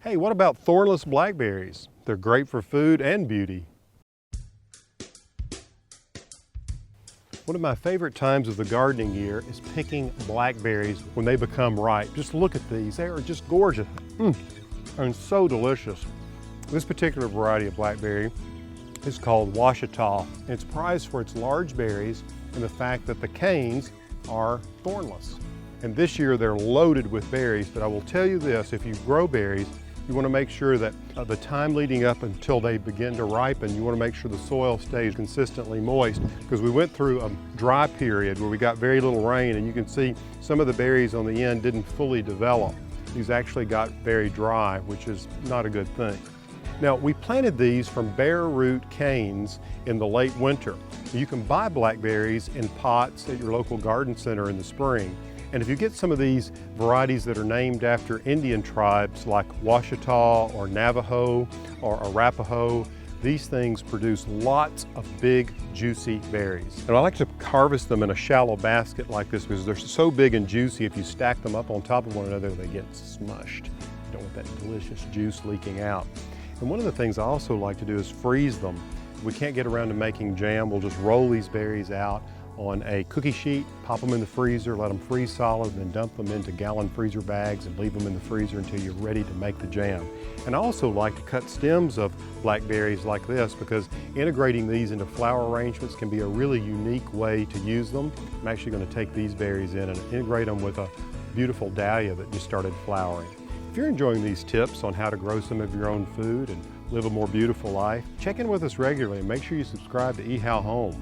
Hey, what about thornless blackberries? They're great for food and beauty. One of my favorite times of the gardening year is picking blackberries when they become ripe. Just look at these, they are just gorgeous. And so delicious. This particular variety of blackberry is called Washita. It's prized for its large berries and the fact that the canes are thornless. And this year they're loaded with berries, but I will tell you this, if you grow berries, you want to make sure that the time leading up until they begin to ripen, you want to make sure the soil stays consistently moist, because we went through a dry period where we got very little rain, and you can see some of the berries on the end didn't fully develop. These actually got very dry, which is not a good thing. Now, we planted these from bare root canes in the late winter. You can buy blackberries in pots at your local garden center in the spring. And if you get some of these varieties that are named after Indian tribes like Washita or Navajo or Arapaho, these things produce lots of big, juicy berries. And I like to harvest them in a shallow basket like this because they're so big and juicy, if you stack them up on top of one another, they get smushed. You don't want that delicious juice leaking out. And one of the things I also like to do is freeze them. If we can't get around to making jam, we'll just roll these berries out on a cookie sheet, pop them in the freezer, let them freeze solid, then dump them into gallon freezer bags and leave them in the freezer until you're ready to make the jam. And I also like to cut stems of blackberries like this because integrating these into flower arrangements can be a really unique way to use them. I'm actually going to take these berries in and integrate them with a beautiful dahlia that just started flowering. If you're enjoying these tips on how to grow some of your own food and live a more beautiful life, check in with us regularly and make sure you subscribe to ehowhome.